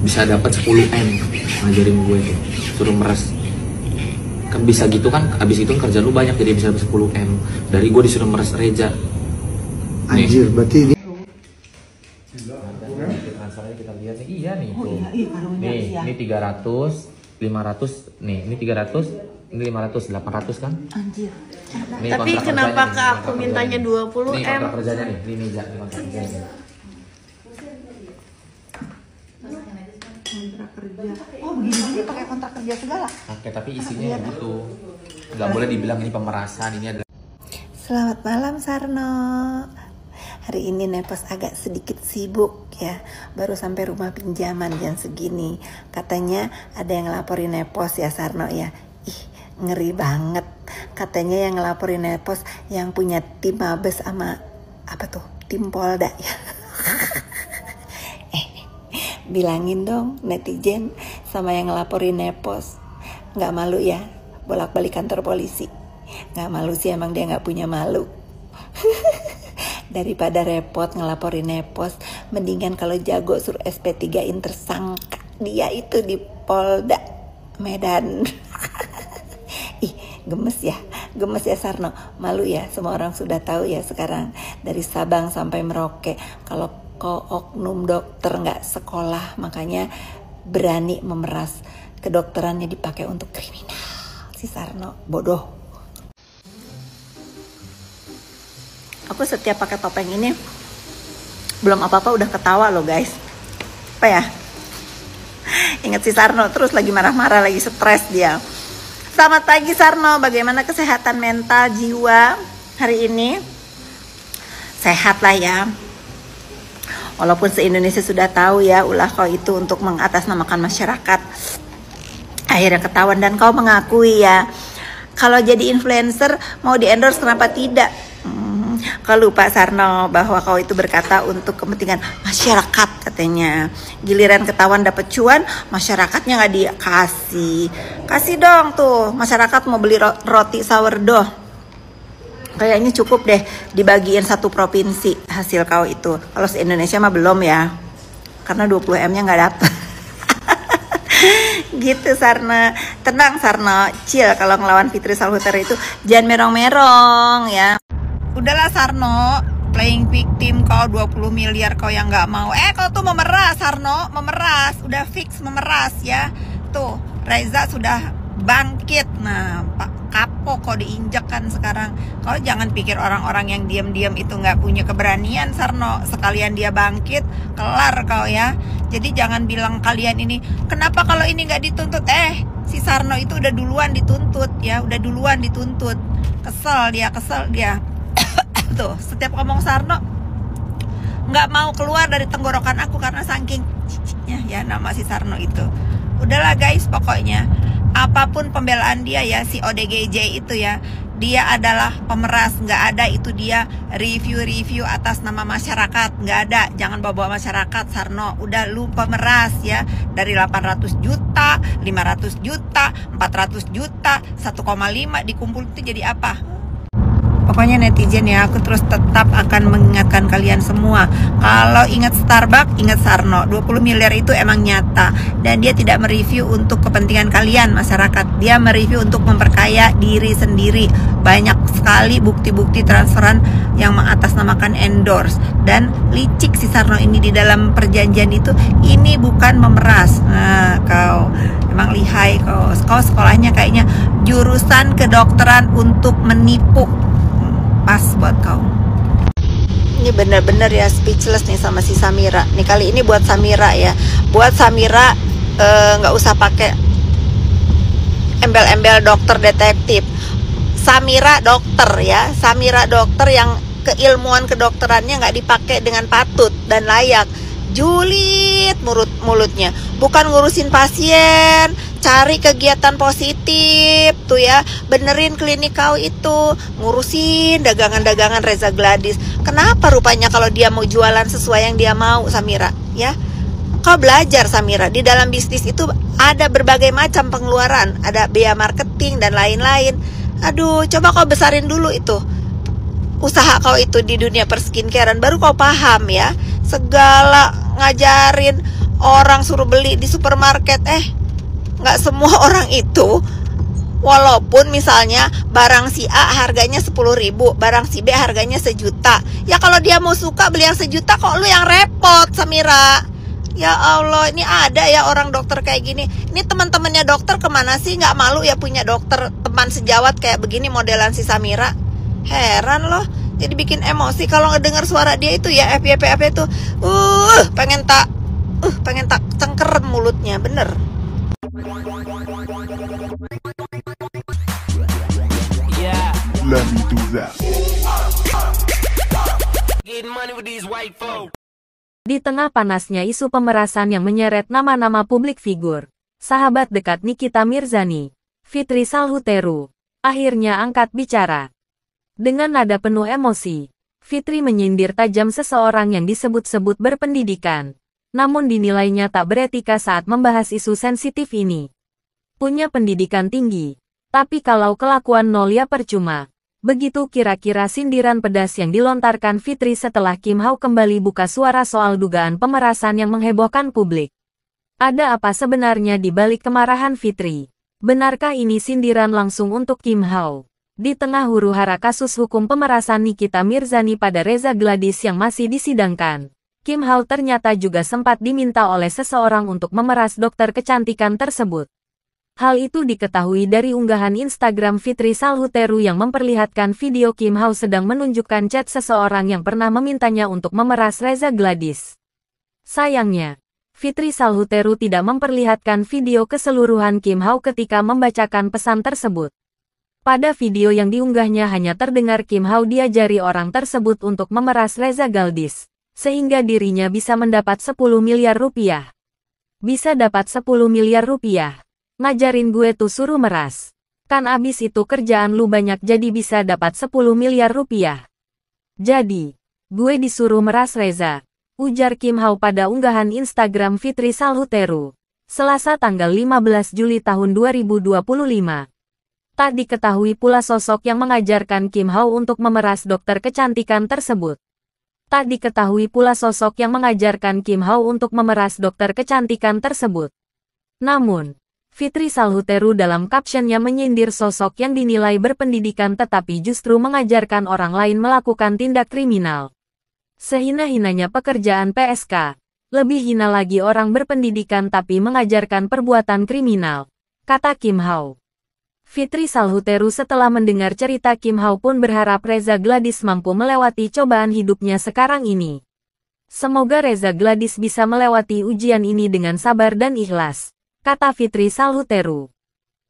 bisa dapat 10M ngajarin gue tuh, suruh meres. Kan bisa gitu kan, abis itu kerja lu banyak jadi bisa dapat 10M. Dari gue disuruh meres Reja. Anjir, berarti ini transfernya kita lihat nih. Iya nih tuh. Nih, ini 300, 500, nih ini 300, ini 500, 800 kan? Anjir. Ini Tapi kenapa ke aku mintanya 20M? Ini kontrak kerjanya nih, ini meja, ini kontrak kerjanya. Kontrak kerja. Oh begini pakai kontrak kerja segala? Oke, tapi isinya gitu. Nggak boleh dibilang ini pemerasan, ini adalah. Selamat malam Sarno. Hari ini Nepos agak sedikit sibuk ya. Baru sampai rumah pinjaman jam segini. Katanya ada yang ngelaporin Nepos ya Sarno ya. Ih, ngeri banget. Katanya yang ngelaporin Nepos yang punya tim Mabes sama apa tuh? Tim Polda ya. Bilangin dong netizen sama yang ngelaporin Nepos. Nggak malu ya bolak-balik kantor polisi. Nggak malu sih, emang dia nggak punya malu. Daripada repot ngelaporin Nepos, mendingan kalau jago suruh SP3-in tersangka dia itu di Polda Medan. Ih, gemes ya Sarno. Malu ya, semua orang sudah tahu ya sekarang. Dari Sabang sampai Merauke, kalau oknum dokter nggak sekolah, makanya berani memeras. Kedokterannya dipakai untuk kriminal. Si Sarno bodoh. Aku setiap pakai topeng ini belum apa-apa udah ketawa loh guys. Apa ya? Ingat si Sarno terus lagi marah-marah, lagi stres dia. Selamat pagi Sarno, bagaimana kesehatan mental jiwa hari ini? Sehat lah ya. Walaupun se-Indonesia sudah tahu ya ulah kau itu untuk mengatasnamakan masyarakat. Akhirnya ketahuan dan kau mengakui ya. Kalau jadi influencer mau di-endorse kenapa tidak? Kau lupa Sarno bahwa kau itu berkata untuk kepentingan masyarakat katanya. Giliran ketahuan dapet cuan, masyarakatnya nggak dikasih. Kasih dong tuh, masyarakat mau beli roti sourdough. Kayaknya cukup deh dibagiin satu provinsi hasil kau itu. Kalau se-Indonesia mah belum ya, karena 20M-nya nggak dapet. Gitu Sarno. Tenang Sarno, chill kalau ngelawan Fitri Salhuter itu jangan merong-merong ya. Udahlah Sarno, playing victim kau 20 miliar kau yang nggak mau. Kau tuh memeras Sarno, memeras, udah fix memeras ya. Tuh Reza sudah bangkit. Nah Pak kapok kau diinjak kan sekarang. Kau jangan pikir orang-orang yang diam-diam itu nggak punya keberanian Sarno. Sekalian dia bangkit, kelar kau ya. Jadi jangan bilang kalian ini kenapa kalau ini nggak dituntut. Si Sarno itu udah duluan dituntut ya, udah duluan dituntut. Kesel dia. Tuh setiap ngomong Sarno nggak mau keluar dari tenggorokan aku karena saking ciciknya ya nama si Sarno itu. Udahlah guys, pokoknya apapun pembelaan dia ya, si ODGJ itu ya, dia adalah pemeras. Nggak ada itu dia review atas nama masyarakat, nggak ada. Jangan bawa-bawa masyarakat Sarno, udah lu pemeras ya. Dari 800 juta, 500 juta, 400 juta, 1,5 dikumpul itu jadi apa? Pokoknya netizen ya, aku terus tetap akan mengingatkan kalian semua. Kalau ingat Starbucks, ingat Sarno. 20 miliar itu emang nyata. Dan dia tidak mereview untuk kepentingan kalian masyarakat. Dia mereview untuk memperkaya diri sendiri. Banyak sekali bukti-bukti transferan yang mengatasnamakan endorse. Dan licik si Sarno ini di dalam perjanjian itu. Ini bukan memeras. Nah, kau emang lihai kau. Kau sekolahnya kayaknya jurusan kedokteran untuk menipu. Pas buat kau. Ini bener-bener ya speechless nih sama si Samira. Nih kali ini buat Samira ya. Buat Samira nggak usah pakai embel-embel dokter detektif. Samira dokter ya. Samira dokter yang keilmuan kedokterannya nggak dipakai dengan patut dan layak. Julid mulutnya. Bukan ngurusin pasien, cari kegiatan positif tuh ya. Benerin klinik kau itu, ngurusin dagangan-dagangan Reza Gladys. Kenapa rupanya kalau dia mau jualan sesuai yang dia mau Samira ya? Kau belajar Samira, di dalam bisnis itu ada berbagai macam pengeluaran, ada biaya marketing dan lain-lain. Aduh, coba kau besarin dulu itu usaha kau itu di dunia perskincarean, baru kau paham ya. Segala ngajarin orang suruh beli di supermarket. Nggak semua orang itu, walaupun misalnya barang si A harganya 10.000, barang si B harganya 1 juta. Ya kalau dia mau suka beli yang 1 juta, kok lu yang repot, Samira? Ya Allah, ini ada ya orang dokter kayak gini. Ini teman-temannya dokter kemana sih? Nggak malu ya punya dokter teman sejawat kayak begini modelan si Samira? Heran loh. Jadi bikin emosi kalau ngedengar suara dia itu ya, FYP itu. Pengen tak cengkeren mulutnya, bener. Let me do that. Di tengah panasnya isu pemerasan yang menyeret nama-nama publik figur, sahabat dekat Nikita Mirzani, Fitri Salhuteru, akhirnya angkat bicara. Dengan nada penuh emosi, Fitri menyindir tajam seseorang yang disebut-sebut berpendidikan, namun dinilainya tak beretika saat membahas isu sensitif ini. Punya pendidikan tinggi, tapi kalau kelakuan nol ya percuma. Begitu kira-kira sindiran pedas yang dilontarkan Fitri setelah Kim Hao kembali buka suara soal dugaan pemerasan yang menghebohkan publik. Ada apa sebenarnya di balik kemarahan Fitri? Benarkah ini sindiran langsung untuk Kim Hao? Di tengah huru-hara kasus hukum pemerasan Nikita Mirzani pada Reza Gladys yang masih disidangkan, Kim Hao ternyata juga sempat diminta oleh seseorang untuk memeras dokter kecantikan tersebut. Hal itu diketahui dari unggahan Instagram Fitri Salhuteru yang memperlihatkan video Kim Hao sedang menunjukkan chat seseorang yang pernah memintanya untuk memeras Reza Gladys. Sayangnya, Fitri Salhuteru tidak memperlihatkan video keseluruhan Kim Hao ketika membacakan pesan tersebut. Pada video yang diunggahnya hanya terdengar Kim Hao diajari orang tersebut untuk memeras Reza Gladys, sehingga dirinya bisa mendapat 10 miliar rupiah. Bisa dapat 10 miliar rupiah. Ngajarin gue tuh suruh meras. Kan abis itu kerjaan lu banyak jadi bisa dapat 10 miliar rupiah. Jadi, gue disuruh meras Reza, ujar Kim Hao pada unggahan Instagram Fitri Salhuteru, Selasa tanggal 15 Juli tahun 2025. Tak diketahui pula sosok yang mengajarkan Kim Hao untuk memeras dokter kecantikan tersebut. Tak diketahui pula sosok yang mengajarkan Kim Hao untuk memeras dokter kecantikan tersebut. Namun, Fitri Salhuteru dalam captionnya menyindir sosok yang dinilai berpendidikan tetapi justru mengajarkan orang lain melakukan tindak kriminal. Sehina-hinanya pekerjaan PSK, lebih hina lagi orang berpendidikan tapi mengajarkan perbuatan kriminal, kata Kim Hao. Fitri Salhuteru setelah mendengar cerita Kim Hao pun berharap Reza Gladys mampu melewati cobaan hidupnya sekarang ini. Semoga Reza Gladys bisa melewati ujian ini dengan sabar dan ikhlas, kata Fitri Salhuteru.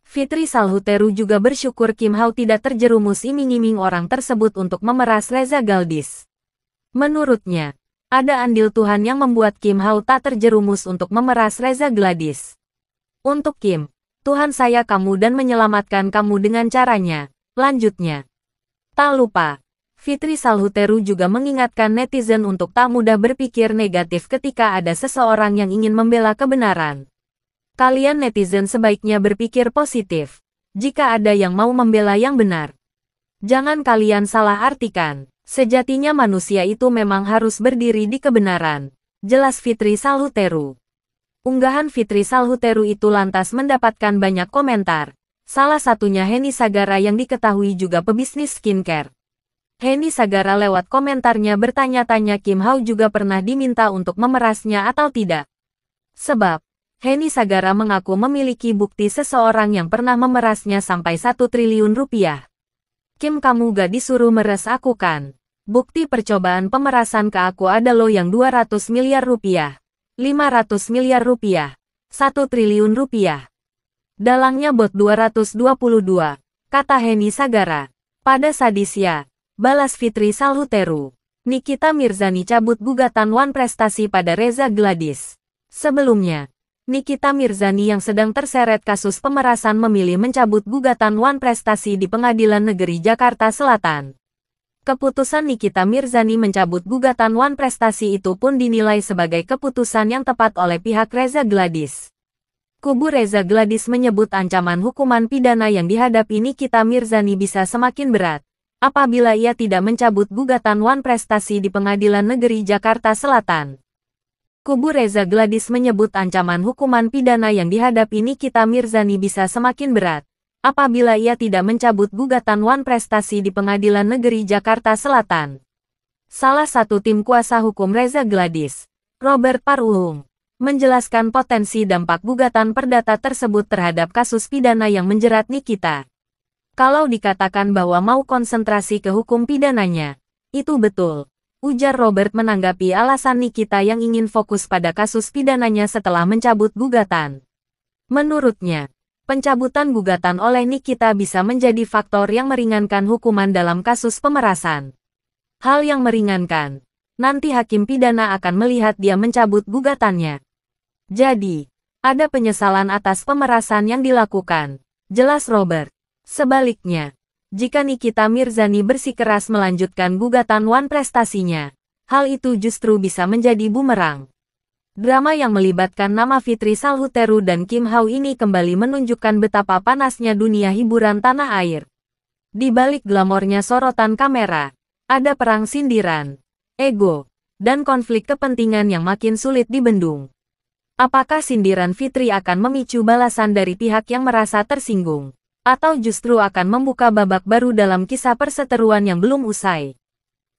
Fitri Salhuteru juga bersyukur Kim Hao tidak terjerumus iming-iming orang tersebut untuk memeras Reza Gladys. Menurutnya, ada andil Tuhan yang membuat Kim Hao tak terjerumus untuk memeras Reza Gladys. Untuk Kim, Tuhan saya kamu dan menyelamatkan kamu dengan caranya, lanjutnya. Tak lupa, Fitri Salhuteru juga mengingatkan netizen untuk tak mudah berpikir negatif ketika ada seseorang yang ingin membela kebenaran. Kalian netizen sebaiknya berpikir positif, jika ada yang mau membela yang benar. Jangan kalian salah artikan, sejatinya manusia itu memang harus berdiri di kebenaran, jelas Fitri Salhuteru. Unggahan Fitri Salhuteru itu lantas mendapatkan banyak komentar, salah satunya Henny Sagara yang diketahui juga pebisnis skincare. Henny Sagara lewat komentarnya bertanya-tanya Kim Hao juga pernah diminta untuk memerasnya atau tidak. Sebab, Henny Sagara mengaku memiliki bukti seseorang yang pernah memerasnya sampai 1 triliun rupiah. Kim, kamu gak disuruh meres aku kan? Bukti percobaan pemerasan ke aku ada lo yang 200 miliar rupiah, 500 miliar rupiah, 1 triliun rupiah. Dalangnya bot 222, kata Henny Sagara. Pada sadis ya, balas Fitri Salhuteru. Nikita Mirzani cabut gugatan Wan Prestasi pada Reza Gladys. Sebelumnya, Nikita Mirzani yang sedang terseret kasus pemerasan memilih mencabut gugatan Wan Prestasi di Pengadilan Negeri Jakarta Selatan. Keputusan Nikita Mirzani mencabut gugatan Wan Prestasi itu pun dinilai sebagai keputusan yang tepat oleh pihak Reza Gladys. Kubu Reza Gladys menyebut ancaman hukuman pidana yang dihadapi Nikita Mirzani bisa semakin berat apabila ia tidak mencabut gugatan Wan Prestasi di Pengadilan Negeri Jakarta Selatan. Kubu Reza Gladys menyebut ancaman hukuman pidana yang dihadapi Nikita Mirzani bisa semakin berat apabila ia tidak mencabut gugatan Wan Prestasi di Pengadilan Negeri Jakarta Selatan. Salah satu tim kuasa hukum Reza Gladys, Robert Parulung, menjelaskan potensi dampak gugatan perdata tersebut terhadap kasus pidana yang menjerat Nikita. Kalau dikatakan bahwa mau konsentrasi ke hukum pidananya, itu betul, ujar Robert menanggapi alasan Nikita yang ingin fokus pada kasus pidananya setelah mencabut gugatan. Menurutnya, pencabutan gugatan oleh Nikita bisa menjadi faktor yang meringankan hukuman dalam kasus pemerasan. Hal yang meringankan, nanti hakim pidana akan melihat dia mencabut gugatannya. Jadi, ada penyesalan atas pemerasan yang dilakukan, jelas Robert. Sebaliknya, jika Nikita Mirzani bersikeras melanjutkan gugatan Wan Prestasinya, hal itu justru bisa menjadi bumerang. Drama yang melibatkan nama Fitri Salhuteru dan Kim Hao ini kembali menunjukkan betapa panasnya dunia hiburan tanah air. Di balik glamornya sorotan kamera, ada perang sindiran, ego, dan konflik kepentingan yang makin sulit dibendung. Apakah sindiran Fitri akan memicu balasan dari pihak yang merasa tersinggung, atau justru akan membuka babak baru dalam kisah perseteruan yang belum usai?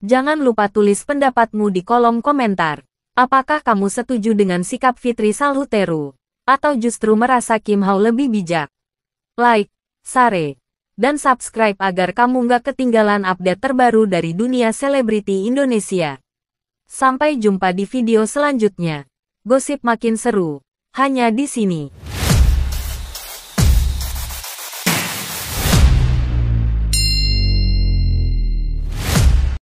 Jangan lupa tulis pendapatmu di kolom komentar. Apakah kamu setuju dengan sikap Fitri Salhuteru, atau justru merasa Kim Hao lebih bijak? Like, share, dan subscribe agar kamu nggak ketinggalan update terbaru dari dunia selebriti Indonesia. Sampai jumpa di video selanjutnya. Gosip makin seru, hanya di sini.